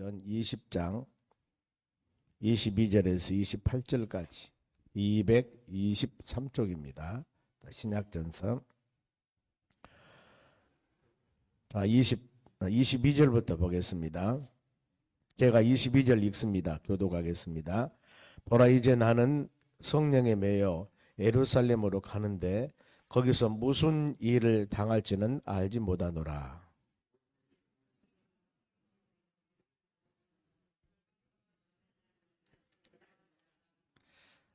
사도행전 20장 22절에서 28절까지 223쪽입니다. 신약전서 22절부터 보겠습니다. 제가 22절 읽습니다. 교독하겠습니다. 보라, 이제 나는 성령에 매여 예루살렘으로 가는데 거기서 무슨 일을 당할지는 알지 못하노라.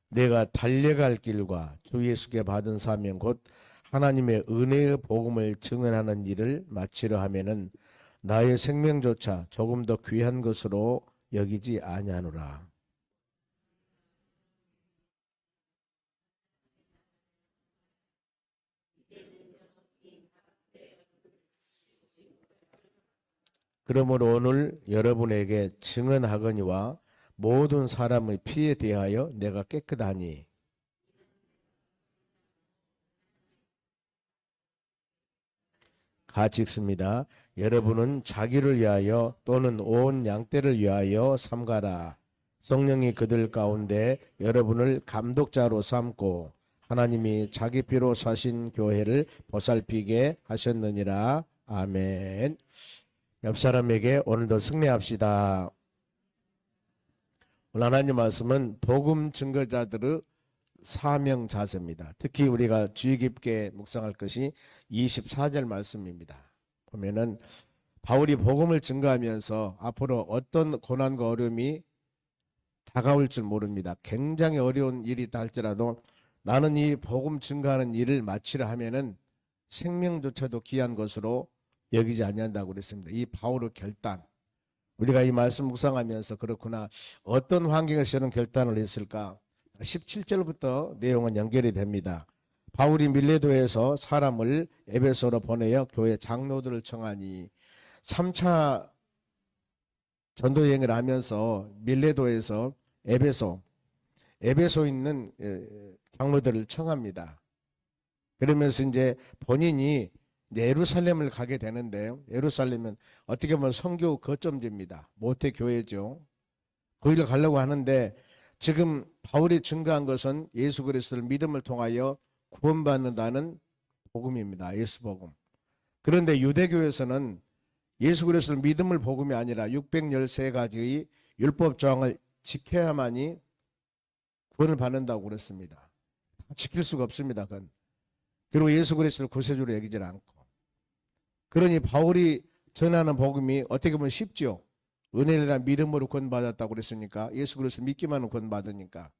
내가 달려갈 길과 주 예수께 받은 사명 곧 하나님의 은혜의 복음을 증언하는 일을 마치려 하면은 나의 생명조차 조금 더 귀한 것으로 여기지 아니하노라. 그러므로 오늘 여러분에게 증언하거니와 모든 사람의 피에 대하여 내가 깨끗하니 같이 읽습니다. 여러분은 자기를 위하여 또는 온 양떼를 위하여 삼가라. 성령이 그들 가운데 여러분을 감독자로 삼고 하나님이 자기 피로 사신 교회를 보살피게 하셨느니라. 아멘. 옆 사람에게 오늘도 승리합시다. 오늘 하나님 말씀은 복음 증거자들의 사명 자세입니다. 특히 우리가 주의 깊게 묵상할 것이 24절 말씀입니다. 보면은 바울이 복음을 증거하면서 앞으로 어떤 고난과 어려움이 다가올 줄 모릅니다. 굉장히 어려운 일이 있다 할지라도 나는 이 복음 증거하는 일을 마치려 하면은 생명조차도 귀한 것으로 여기지 아니한다고 그랬습니다. 이 바울의 결단. 우리가 이 말씀 묵상하면서 그렇구나. 어떤 환경에서 이런 결단을 했을까? 17절부터 내용은 연결이 됩니다. 바울이 밀레도에서 사람을 에베소로 보내어 교회 장로들을 청하니 3차 전도 여행을 하면서 밀레도에서 에베소 있는 장로들을 청합니다. 그러면서 이제 본인이 예루살렘을 가게 되는데, 예루살렘은 어떻게 보면 선교 거점지입니다. 모태 교회죠. 거기를 가려고 하는데 지금 바울이 증거한 것은 예수 그리스도를 믿음을 통하여 구원받는다는 복음입니다. 예수 복음. 그런데 유대교에서는 예수 그리스도를 믿음을 복음이 아니라 613가지의 율법 조항을 지켜야만이 구원을 받는다고 그랬습니다. 지킬 수가 없습니다. 그건. 그리고 예수 그리스도를 구세주로 여기질 않고. 그러니 바울이 전하는 복음이 어떻게 보면 쉽죠. 은혜를 믿음으로 구원받았다고 그랬으니까, 예수 그리스도 믿기만 하면 구원받으니까.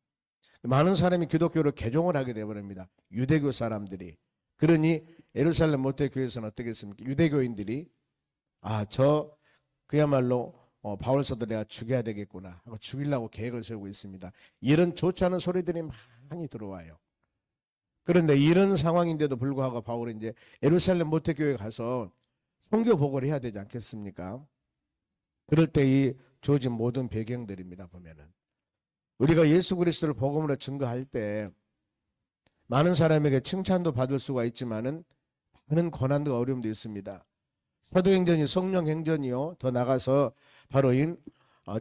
많은 사람이 기독교로 개종을 하게 되어버립니다. 유대교 사람들이. 그러니 예루살렘 모태교회에서는 어떻게 했습니까? 유대교인들이 그야말로 바울 사도 내가 죽여야 되겠구나 하고 죽이려고 계획을 세우고 있습니다. 이런 좋지 않은 소리들이 많이 들어와요. 그런데 이런 상황인데도 불구하고 바울이 이제 예루살렘 모태교회에 가서 선교 복음을 해야 되지 않겠습니까? 그럴 때 이 주어진 모든 배경들입니다. 보면은 우리가 예수 그리스도를 복음으로 증거할 때 많은 사람에게 칭찬도 받을 수가 있지만은 많은 고난과 어려움도 있습니다. 사도행전이 성령행전이요. 더 나가서 바로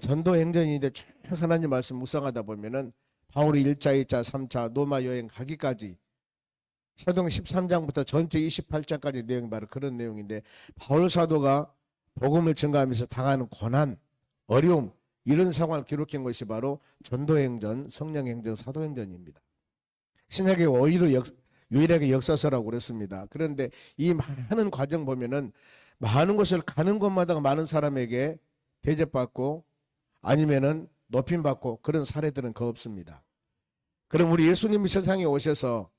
전도행전인데 쭉 하나님 말씀 묵상하다 보면은 바울이 1차, 2차, 3차 노마 여행 가기까지 사도행 13장부터 전체 28장까지 내용이 바로 그런 내용인데, 바울 사도가 복음을 증거하면서 당하는 고난, 어려움, 이런 상황을 기록한 것이 바로 전도행전, 성령행전, 사도행전입니다. 신약의 오히려 유일하게 역사서라고 그랬습니다. 그런데 이 많은 과정 보면은 많은 곳을 가는 곳마다 많은 사람에게 대접받고 아니면은 높임받고 그런 사례들은 거의 없습니다. 그럼 우리 예수님이 세상에 오셔서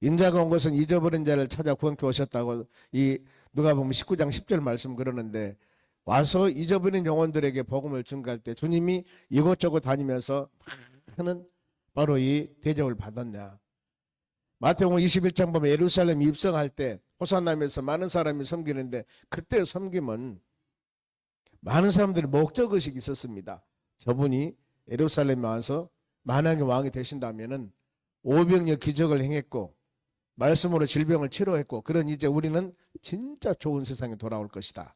인자가 온 것은 잊어버린 자를 찾아 구원케 오셨다고 이 누가복음 19장 10절 말씀 그러는데, 와서 잊어버린 영혼들에게 복음을 증거할 때 주님이 이곳저곳 다니면서 많은 바로 이 대접을 받았냐. 마태복음 21장 보면 예루살렘 입성할 때 호산나면서 많은 사람이 섬기는데, 그때 섬김은 많은 사람들이 목적의식이 있었습니다. 저분이 예루살렘에 와서 만왕의 왕이 되신다면은 오병이어 기적을 행했고 말씀으로 질병을 치료했고, 그런 이제 우리는 진짜 좋은 세상에 돌아올 것이다.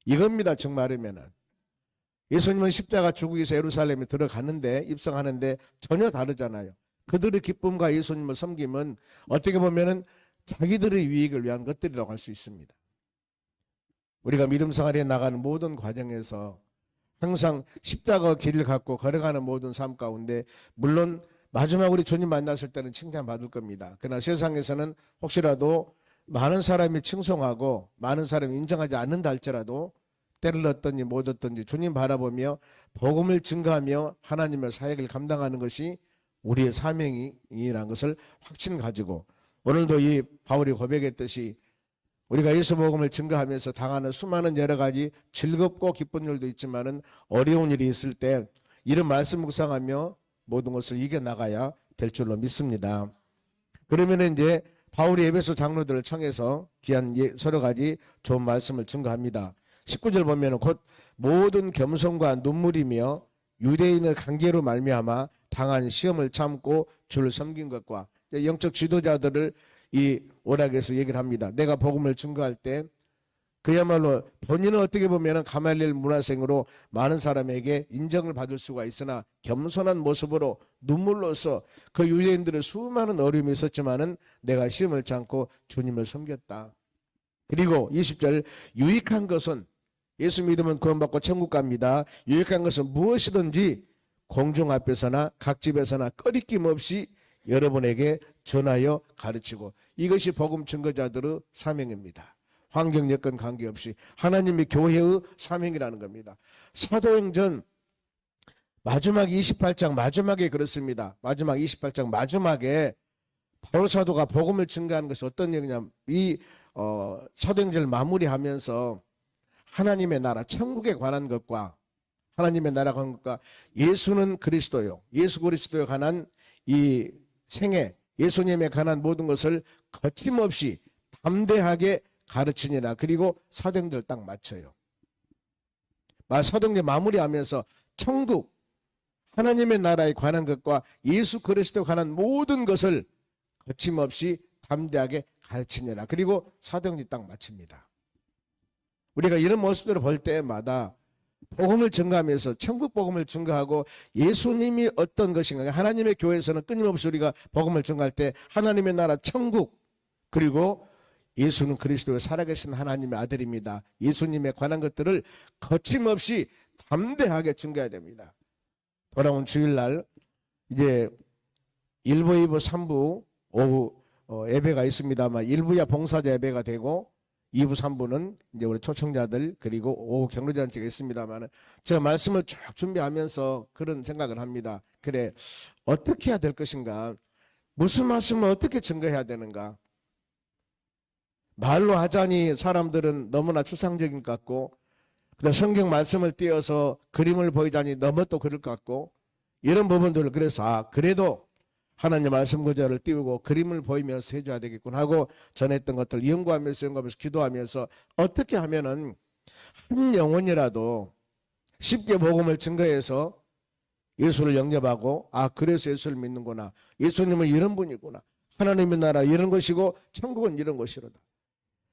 이겁니다. 정말이면은 예수님은 십자가 죽기 위해서 예루살렘에 들어가는데, 입성하는데 전혀 다르잖아요. 그들의 기쁨과 예수님을 섬김은 어떻게 보면은 자기들의 유익을 위한 것들이라고 할 수 있습니다. 우리가 믿음 생활에 나가는 모든 과정에서 항상 십자가 길을 갖고 걸어가는 모든 삶 가운데, 물론 마지막 우리 주님 만났을 때는 칭찬받을 겁니다. 그러나 세상에서는 혹시라도 많은 사람이 칭송하고 많은 사람이 인정하지 않는다 할지라도 때를 얻든지 못 얻든지 주님 바라보며 복음을 증거하며 하나님의 사역을 감당하는 것이 우리의 사명이라는 것을 확신 가지고, 오늘도 이 바울이 고백했듯이 우리가 예수 복음을 증거하면서 당하는 수많은 여러 가지 즐겁고 기쁜 일도 있지만은 어려운 일이 있을 때 이런 말씀 묵상하며 모든 것을 이겨나가야 될 줄로 믿습니다. 그러면 이제 바울이 에베소 장로들을 청해서 귀한 서너 가지 좋은 말씀을 증거합니다. 19절 보면 곧 모든 겸손과 눈물이며 유대인의 관계로 말미암아 당한 시험을 참고 주를 섬긴 것과, 영적 지도자들을 이 오락에서 얘기를 합니다. 내가 복음을 증거할 때 그야말로 본인은 어떻게 보면 가말리엘 문화생으로 많은 사람에게 인정을 받을 수가 있으나 겸손한 모습으로 눈물로써 그 유대인들의 수많은 어려움이 있었지만은 내가 시험을 참고 주님을 섬겼다. 그리고 20절, 유익한 것은, 예수 믿으면 구원받고 천국 갑니다. 유익한 것은 무엇이든지 공중 앞에서나 각 집에서나 꺼리낌 없이 여러분에게 전하여 가르치고, 이것이 복음 증거자들의 사명입니다. 환경 여건 관계없이 하나님의 교회의 사명이라는 겁니다. 사도행전 마지막 28장 마지막에 그렇습니다. 마지막 28장 마지막에 바울 사도가 복음을 증거하는 것이 어떤 얘기냐면, 이 사도행전을 마무리하면서 하나님의 나라 천국에 관한 것과, 하나님의 나라가 관한 것과 예수는 그리스도요, 예수 그리스도에 관한 이 생애, 예수님에 관한 모든 것을 거침없이 담대하게 가르치니라. 그리고 사도행전을 딱 마쳐요. 사도행전 마무리하면서 천국, 하나님의 나라에 관한 것과 예수 그리스도에 관한 모든 것을 거침없이 담대하게 가르치니라. 그리고 사도행전 딱 마칩니다. 우리가 이런 모습들을 볼 때마다 복음을 증거하면서 천국 복음을 증거하고 예수님이 어떤 것인가, 하나님의 교회에서는 끊임없이 우리가 복음을 증거할 때 하나님의 나라 천국, 그리고 예수는 그리스도의 살아계신 하나님의 아들입니다. 예수님에 관한 것들을 거침없이 담대하게 증거해야 됩니다. 돌아온 주일날 이제 1부, 2부, 3부 오후 예배가 있습니다만 1부야 봉사자 예배가 되고 2부, 3부는 이제 우리 초청자들 그리고 오후 경로잔치가 있습니다만, 제가 말씀을 쭉 준비하면서 그런 생각을 합니다. 그래, 어떻게 해야 될 것인가? 무슨 말씀을 어떻게 증거해야 되는가? 말로 하자니 사람들은 너무나 추상적인 것 같고, 그다음 성경 말씀을 띄어서 그림을 보이자니 너무 또 그럴 것 같고, 이런 부분들을 그래서 그래도 하나님 말씀 구절을 띄우고 그림을 보이면서 해줘야 되겠군 하고 전했던 것들 연구하면서 기도하면서 어떻게 하면은 한 영혼이라도 쉽게 복음을 증거해서 예수를 영접하고, 그래서 예수를 믿는구나, 예수님은 이런 분이구나, 하나님의 나라 이런 것이고 천국은 이런 것이로다.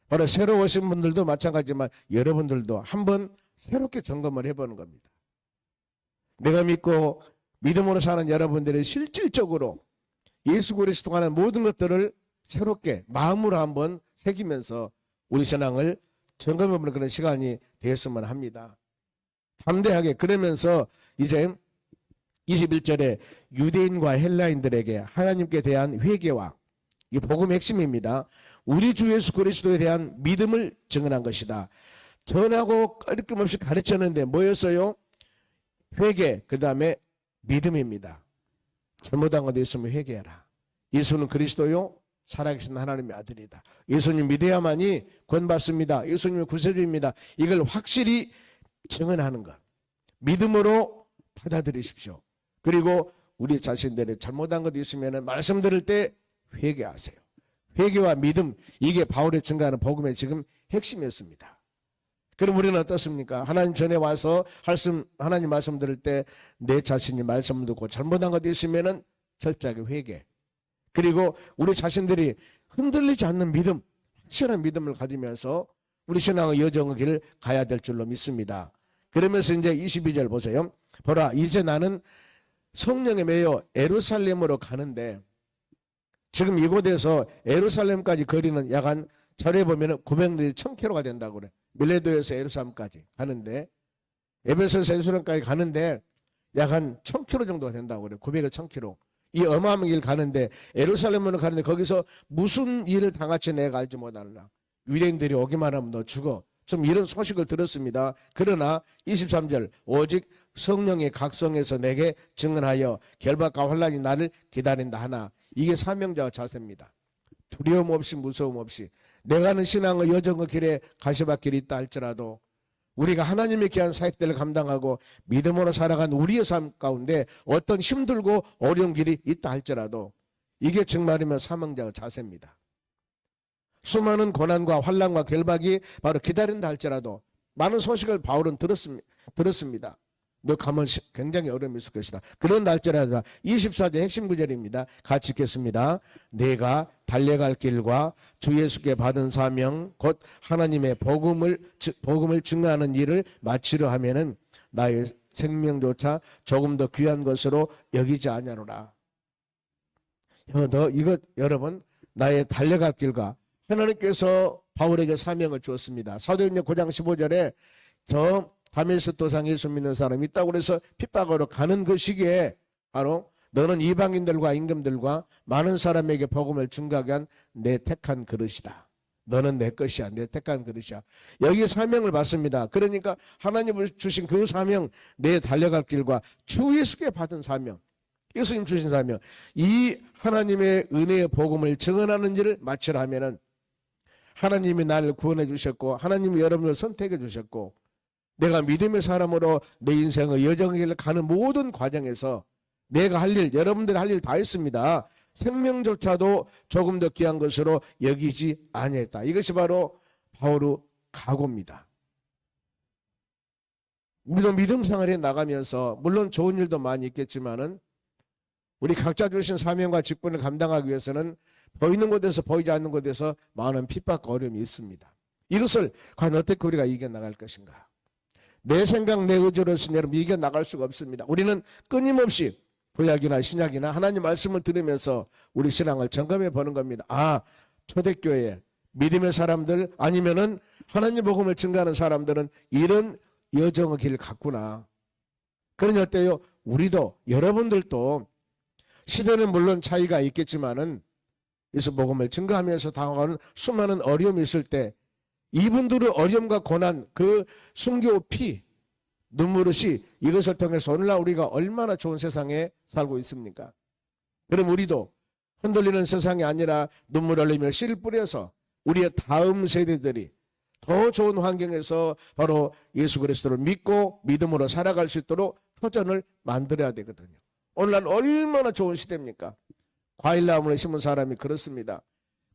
바로 새로 오신 분들도 마찬가지지만 여러분들도 한번 새롭게 점검을 해보는 겁니다. 내가 믿고 믿음으로 사는 여러분들이 실질적으로 예수 그리스도가 하는 모든 것들을 새롭게 마음으로 한번 새기면서 우리 신앙을 점검해보는 그런 시간이 되었으면 합니다. 담대하게. 그러면서 이제 21절에 유대인과 헬라인들에게 하나님께 대한 회개와, 이 복음의 핵심입니다, 우리 주 예수 그리스도에 대한 믿음을 증언한 것이다. 전하고 끊임없이 가르쳤는데 뭐였어요? 회개, 그 다음에 믿음입니다. 잘못한 것도 있으면 회개해라. 예수는 그리스도요, 살아계신 하나님의 아들이다. 예수님 믿어야만이 구원받습니다. 예수님은 구세주입니다. 이걸 확실히 증언하는 것, 믿음으로 받아들이십시오. 그리고 우리 자신들의 잘못한 것도 있으면 말씀 들을 때 회개하세요. 회개와 믿음, 이게 바울의 증거하는 복음의 지금 핵심이었습니다. 그럼 우리는 어떻습니까? 하나님 전에 와서 하나님 말씀 들을 때 내 자신이 말씀을 듣고 잘못한 것도 있으면 철저하게 회개, 그리고 우리 자신들이 흔들리지 않는 믿음, 확실한 믿음을 가지면서 우리 신앙의 여정의 길을 가야 될 줄로 믿습니다. 그러면서 이제 22절 보세요. 보라, 이제 나는 성령에 매여 예루살렘으로 가는데, 지금 이곳에서 예루살렘까지 거리는 약 한 자료에 보면 900리 1000km가 된다고 그래. 밀레도에서 예루살렘까지 가는데, 에베소에서 예루살렘까지 가는데 약 한 1000km 정도가 된다고 그래. 900에 1000km. 이 어마어마한 길 가는데, 예루살렘으로 가는데 거기서 무슨 일을 당할지 내가 알지 못하느라. 유대인들이 오기만 하면 너 죽어. 좀 이런 소식을 들었습니다. 그러나 23절, 오직 성령의 각성에서 내게 증언하여 결박과 환란이 나를 기다린다 하나. 이게 사명자의 자세입니다. 두려움 없이 무서움 없이 내가 하는 신앙의 여정의 길에 가시밭길이 있다 할지라도 우리가 하나님의 귀한 사역들을 감당하고 믿음으로 살아간 우리의 삶 가운데 어떤 힘들고 어려운 길이 있다 할지라도 이게 정말이면 사명자의 자세입니다. 수많은 고난과 환난과 결박이 바로 기다린다 할지라도 많은 소식을 바울은 들었습니다. 너 가면 굉장히 어려움이 있을 것이다. 그런 날짜라도 24절 핵심 구절입니다. 같이 읽겠습니다. 내가 달려갈 길과 주 예수께 받은 사명 곧 하나님의 복음을 증거하는 일을 마치려 하면은 나의 생명조차 조금 더 귀한 것으로 여기지 아니하노라. 이거 여러분, 나의 달려갈 길과 하나님께서 바울에게 사명을 주었습니다. 사도행전 9장 15절에 저 다메섹 도상 예수 믿는 사람이 있다고 그래서 핍박으로 가는 그 시기에 바로 너는 이방인들과 임금들과 많은 사람에게 복음을 증거하게 한 내 택한 그릇이다. 너는 내 것이야. 내 택한 그릇이야. 여기 사명을 받습니다. 그러니까 하나님을 주신 그 사명, 내 달려갈 길과 주 예수께 받은 사명, 예수님 주신 사명, 이 하나님의 은혜의 복음을 증언하는 일을 마치려 하면은 하나님이 나를 구원해 주셨고 하나님이 여러분을 선택해 주셨고 내가 믿음의 사람으로 내 인생의 여정을 가는 모든 과정에서 내가 할 일, 여러분들이 할 일 다 했습니다. 생명조차도 조금 더 귀한 것으로 여기지 아니했다. 이것이 바로 바울의 각오입니다. 우리도 믿음 생활에 나가면서 물론 좋은 일도 많이 있겠지만은 우리 각자 주신 사명과 직분을 감당하기 위해서는 보이는 곳에서 보이지 않는 곳에서 많은 핍박과 어려움이 있습니다. 이것을 과연 어떻게 우리가 이겨나갈 것인가? 내 생각, 내 의지로서 여러분 이겨나갈 수가 없습니다. 우리는 끊임없이 구약이나 신약이나 하나님 말씀을 들으면서 우리 신앙을 점검해 보는 겁니다. 아, 초대교회 믿음의 사람들 아니면은 하나님 복음을 증거하는 사람들은 이런 여정의 길을 갔구나. 그러니 어때요? 우리도 여러분들도 시대는 물론 차이가 있겠지만은 예수 복음을 증거하면서 당하는 수많은 어려움이 있을 때 이분들의 어려움과 고난, 그 순교 피, 눈물의 이것을 통해서 오늘날 우리가 얼마나 좋은 세상에 살고 있습니까? 그럼 우리도 흔들리는 세상이 아니라 눈물 흘리며 씨를 뿌려서 우리의 다음 세대들이 더 좋은 환경에서 바로 예수 그리스도를 믿고 믿음으로 살아갈 수 있도록 터전을 만들어야 되거든요. 오늘날 얼마나 좋은 시대입니까? 과일나무를 심은 사람이 그렇습니다.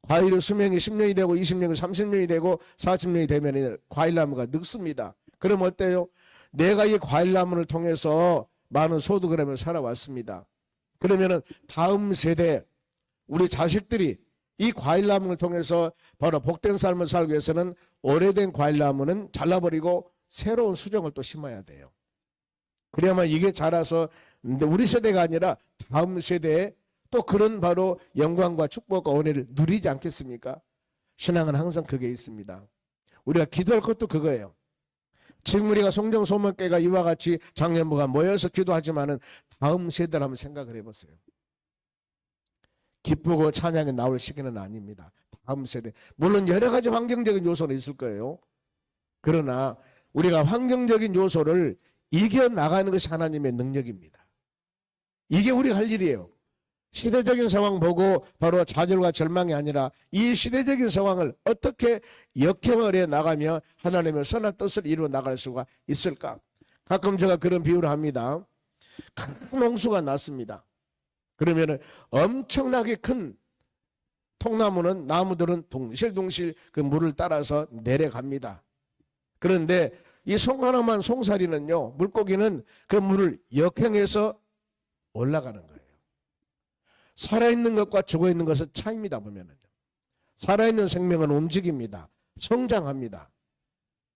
과일의 수명이 10년이 되고 20년이 30년이 되고 40년이 되면 과일나무가 늙습니다. 그럼 어때요? 내가 이 과일나무를 통해서 많은 소득을 하며 살아왔습니다. 그러면은 다음 세대 우리 자식들이 이 과일나무를 통해서 바로 복된 삶을 살기 위해서는 오래된 과일나무는 잘라버리고 새로운 수종을 또 심어야 돼요. 그래야만 이게 자라서 우리 세대가 아니라 다음 세대에 또 그런 바로 영광과 축복과 은혜를 누리지 않겠습니까? 신앙은 항상 그게 있습니다. 우리가 기도할 것도 그거예요. 지금 우리가 송정소문교회가 이와 같이 장년부가 모여서 기도하지만은 다음 세대를 한번 생각을 해보세요. 기쁘고 찬양이 나올 시기는 아닙니다. 다음 세대. 물론 여러 가지 환경적인 요소는 있을 거예요. 그러나 우리가 환경적인 요소를 이겨나가는 것이 하나님의 능력입니다. 이게 우리가 할 일이에요. 시대적인 상황 보고 바로 좌절과 절망이 아니라 이 시대적인 상황을 어떻게 역행을 해 나가며 하나님의 선한 뜻을 이루어 나갈 수가 있을까? 가끔 제가 그런 비유를 합니다. 큰 홍수가 났습니다. 그러면 엄청나게 큰 통나무는 나무들은 둥실둥실 그 물을 따라서 내려갑니다. 그런데 이 송 하나만 송사리는요, 물고기는 그 물을 역행해서 올라가는 거예요. 살아있는 것과 죽어있는 것은 차이입니다. 보면은 살아있는 생명은 움직입니다. 성장합니다.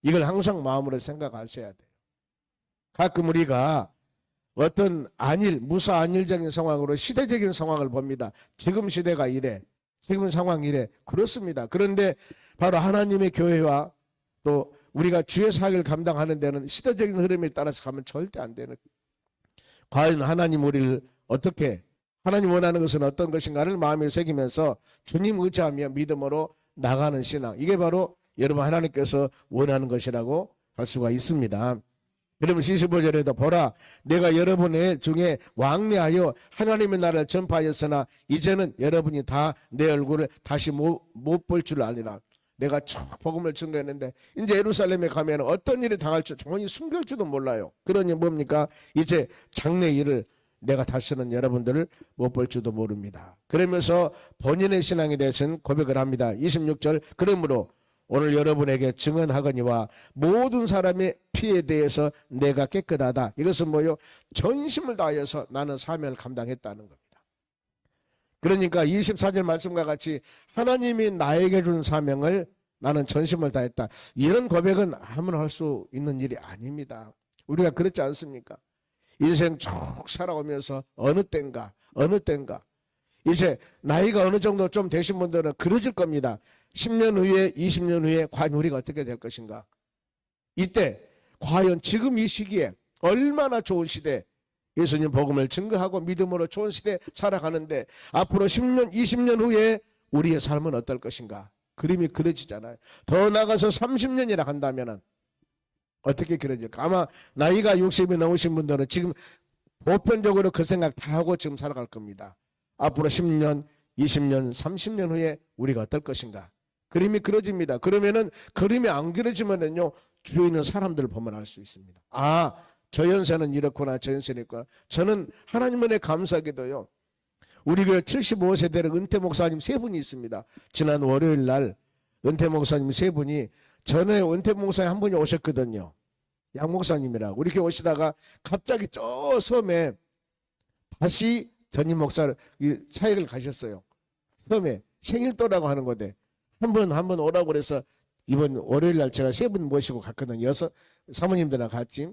이걸 항상 마음으로 생각하셔야 돼요. 가끔 우리가 어떤 무사안일적인 상황으로 시대적인 상황을 봅니다. 지금 시대가 이래, 지금 상황이 이래. 그렇습니다. 그런데 바로 하나님의 교회와 또 우리가 주의 사역을 감당하는 데는 시대적인 흐름에 따라서 가면 절대 안 되는, 과연 하나님 우리를 어떻게, 하나님 원하는 것은 어떤 것인가를 마음에 새기면서 주님 의지하며 믿음으로 나가는 신앙, 이게 바로 여러분 하나님께서 원하는 것이라고 할 수가 있습니다. 그러면 15절에도 보라, 내가 여러분의 중에 왕래하여 하나님의 나라를 전파하였으나 이제는 여러분이 다 내 얼굴을 다시 못 볼 줄 알리라. 내가 쭉 복음을 증거했는데 이제 예루살렘에 가면 어떤 일이 당할지 정원이 숨길지도 몰라요. 그러니 뭡니까? 이제 장래 일을 내가 다시는 여러분들을 못 볼 줄도 모릅니다. 그러면서 본인의 신앙에 대해서는 고백을 합니다. 26절, 그러므로 오늘 여러분에게 증언하거니와 모든 사람의 피에 대해서 내가 깨끗하다. 이것은 뭐요? 전심을 다하여서 나는 사명을 감당했다는 겁니다. 그러니까 24절 말씀과 같이 하나님이 나에게 준 사명을 나는 전심을 다했다. 이런 고백은 아무나 할 수 있는 일이 아닙니다. 우리가 그렇지 않습니까? 인생 쭉 살아오면서 어느 때인가 이제 나이가 어느 정도 좀 되신 분들은 그러질 겁니다. 10년 후에 20년 후에 과연 우리가 어떻게 될 것인가. 이때 과연 지금 이 시기에 얼마나 좋은 시대, 예수님 복음을 증거하고 믿음으로 좋은 시대 살아가는데 앞으로 10년 20년 후에 우리의 삶은 어떨 것인가. 그림이 그려지잖아요. 더 나가서 30년이라 한다면 어떻게 그려질까. 아마 나이가 60이 넘으신 분들은 지금 보편적으로 그 생각 다 하고 지금 살아갈 겁니다. 앞으로 10년 20년 30년 후에 우리가 어떨 것인가. 그림이 그려집니다. 그러면은 그림이 안 그려지면은요, 주위에 있는 사람들을 보면 알 수 있습니다. 아, 저 연세는 이렇구나, 저 연세는 있구나. 저는 하나님 은혜 감사하게도요, 우리 교회 75세대는 은퇴 목사님 3분이 있습니다. 지난 월요일 날 은퇴 목사님 3분이, 전에 은퇴 목사님 한 분이 오셨거든요. 양 목사님이라고. 우리 교회 오시다가 갑자기 저 섬에 다시 전임 목사를 사역을 가셨어요. 섬에 생일도라고 하는 건데 한 번 오라고 그래서 이번 월요일 날 제가 3분 모시고 갔거든요. 사모님들이랑 같이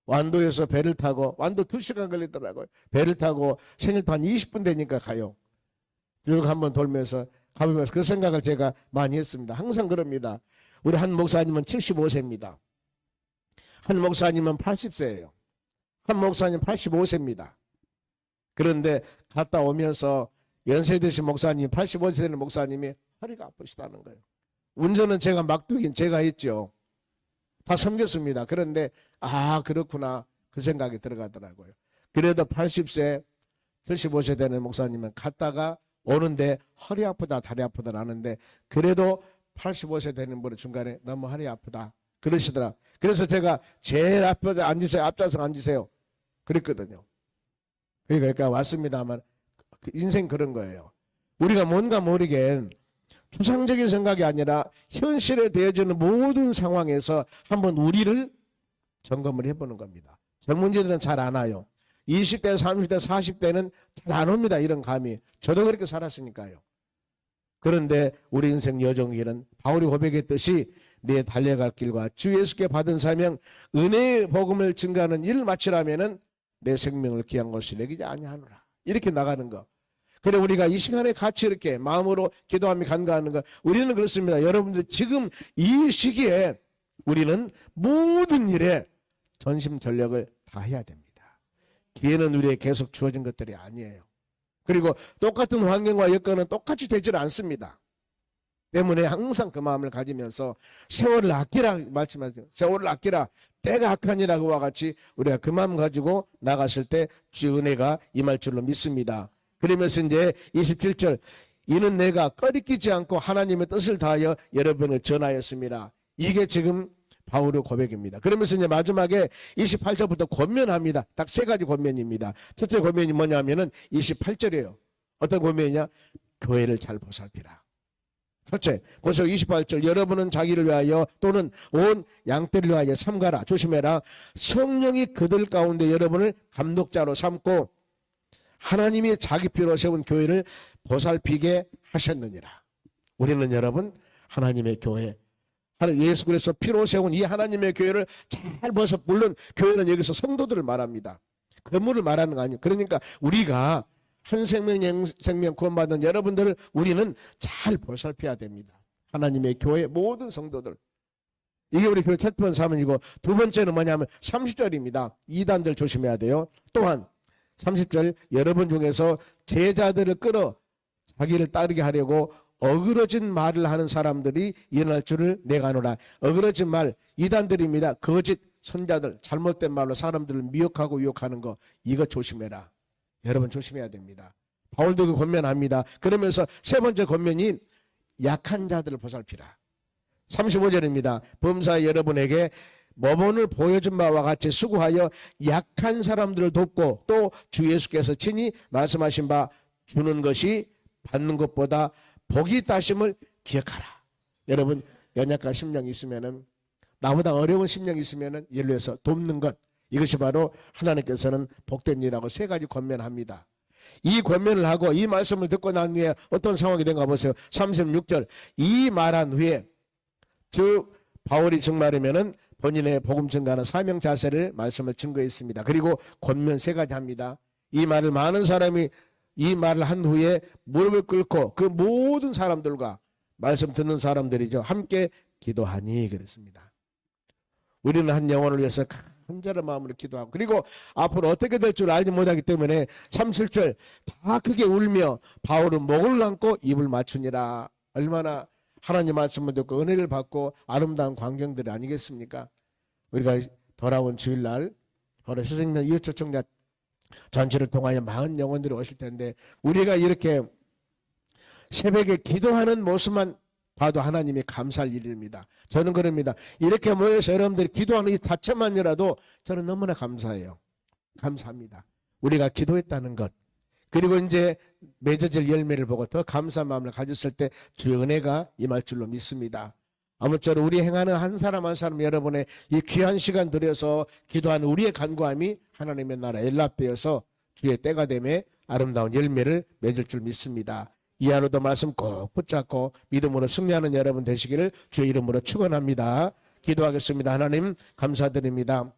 완도에서 배를 타고, 완도 2시간 걸리더라고요. 배를 타고 생일도 한 20분 되니까 가요. 쭉 한번 돌면서 가보면서 그 생각을 제가 많이 했습니다. 항상 그럽니다. 우리 한 목사님은 75세입니다. 한 목사님은 80세예요. 한 목사님 85세입니다. 그런데 갔다 오면서 연세 드신 목사님, 85세 되는 목사님이 허리가 아프시다는 거예요. 운전은 제가 막두긴 제가 했죠. 다 섬겼습니다. 그런데 아, 그렇구나, 그 생각이 들어가더라고요. 그래도 80세 75세 되는 목사님은 갔다가 오는데 허리 아프다 다리 아프다 하는데 그래도 85세 되는 분은 중간에 너무 허리 아프다 그러시더라. 그래서 제가 제일 앞에 앉으세요, 앞좌석 앉으세요 그랬거든요. 그러니까 왔습니다만 인생 그런 거예요. 우리가 뭔가 모르게 추상적인 생각이 아니라 현실에 대해지는 모든 상황에서 한번 우리를 점검을 해보는 겁니다. 젊은이들은 잘 안 와요. 20대, 30대, 40대는 잘 안 옵니다. 이런 감이. 저도 그렇게 살았으니까요. 그런데 우리 인생 여정길은 바울이 고백했듯이 내 달려갈 길과 주 예수께 받은 사명, 은혜의 복음을 증거하는 일을 마치라면은 내 생명을 귀한 것을 여기지 아니하노라. 이렇게 나가는 거. 그래 우리가 이 시간에 같이 이렇게 마음으로 기도하며 간구하는 거, 우리는 그렇습니다. 여러분들 지금 이 시기에 우리는 모든 일에 전심전력을 다해야 됩니다. 기회는 우리에게 계속 주어진 것들이 아니에요. 그리고 똑같은 환경과 여건은 똑같이 되질 않습니다. 때문에 항상 그 마음을 가지면서 세월을 아끼라 말씀하세요. 세월을 아끼라, 때가 악하니라. 그와 같이 우리가 그 마음 가지고 나갔을 때 주의 은혜가 임할 줄로 믿습니다. 그러면서 이제 27절, 이는 내가 꺼리끼지 않고 하나님의 뜻을 다하여 여러분을 전하였습니다. 이게 지금 바울의 고백입니다. 그러면서 이제 마지막에 28절부터 권면합니다. 딱 3가지 권면입니다. 첫째 권면이 뭐냐면은 28절이에요. 어떤 권면이냐? 교회를 잘 보살피라. 첫째, 그래서 28절, 여러분은 자기를 위하여 또는 온 양떼를 위하여 삼가라. 조심해라. 성령이 그들 가운데 여러분을 감독자로 삼고 하나님이 자기 피로 세운 교회를 보살피게 하셨느니라. 우리는 여러분 하나님의 교회, 예수 그리스도 피로 세운 이 하나님의 교회를 잘 벗어, 물론 교회는 여기서 성도들을 말합니다. 건물을 말하는 거 아니에요. 그러니까 우리가 한 생명 구원받은 여러분들을 우리는 잘 보살펴야 됩니다. 하나님의 교회 모든 성도들. 이게 우리 교회 첫 번째 사명이고, 두 번째는 뭐냐면 30절입니다. 이단들 조심해야 돼요. 또한 30절, 여러분 중에서 제자들을 끌어 자기를 따르게 하려고 어그러진 말을 하는 사람들이 일어날 줄을 내가 아노라. 어그러진 말, 이단들입니다. 거짓 선자들, 잘못된 말로 사람들을 미혹하고 유혹하는 거, 이거 조심해라. 여러분 조심해야 됩니다. 바울도 그 권면합니다. 그러면서 세 번째 권면이 약한 자들을 보살피라. 35절입니다. 범사에 여러분에게 모본을 보여준 바와 같이 수고하여 약한 사람들을 돕고, 또 주 예수께서 친히 말씀하신 바 주는 것이 받는 것보다 복이 있다심을 기억하라. 여러분 연약한 심령이 있으면은, 나보다 어려운 심령이 있으면은 예를 들어서 돕는 것, 이것이 바로 하나님께서는 복된 일이라고 세 가지 권면합니다. 이 권면을 하고 이 말씀을 듣고 난 후에 어떤 상황이 된가 보세요. 36절, 이 말한 후에 즉 바울이 증말하면은 본인의 복음 증가하는 사명 자세를 말씀을 증거했습니다. 그리고 권면 세 가지 합니다. 이 말을 많은 사람이 이 말을 한 후에 무릎을 꿇고 그 모든 사람들과, 말씀 듣는 사람들이죠, 함께 기도하니 그랬습니다. 우리는 한 영혼을 위해서 간절한 마음으로 기도하고, 그리고 앞으로 어떻게 될 줄 알지 못하기 때문에 37절 다 크게 울며 바울은 목을 안고 입을 맞추니라. 얼마나 하나님 말씀을 듣고 은혜를 받고 아름다운 광경들이 아니겠습니까? 우리가 돌아온 주일날 바로 새생명 이웃초청자 전체를 통하여 많은 영혼들이 오실 텐데, 우리가 이렇게 새벽에 기도하는 모습만 봐도 하나님이 감사할 일입니다. 저는 그럽니다. 이렇게 모여서 여러분들이 기도하는 이 자체만이라도 저는 너무나 감사해요. 감사합니다. 우리가 기도했다는 것, 그리고 이제 맺어질 열매를 보고 더 감사한 마음을 가졌을 때 주의 은혜가 임할 줄로 믿습니다. 아무쪼록 우리 행하는 한 사람 한 사람 여러분의 이 귀한 시간 들여서 기도하는 우리의 간구함이 하나님의 나라에 연락되어서 주의 때가 되매 아름다운 열매를 맺을 줄 믿습니다. 이 하루도 말씀 꼭 붙잡고 믿음으로 승리하는 여러분 되시기를 주의 이름으로 축원합니다. 기도하겠습니다. 하나님 감사드립니다.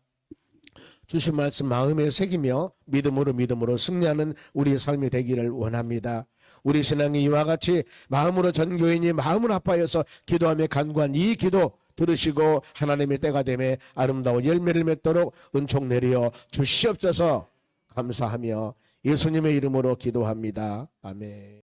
주신 말씀 마음에 새기며 믿음으로 승리하는 우리의 삶이 되기를 원합니다. 우리 신앙이 이와 같이 마음으로 전교인이 마음을 아파해서 기도하며 간구한 이 기도 들으시고 하나님의 때가 되매 아름다운 열매를 맺도록 은총 내려 주시옵소서. 감사하며 예수님의 이름으로 기도합니다. 아멘.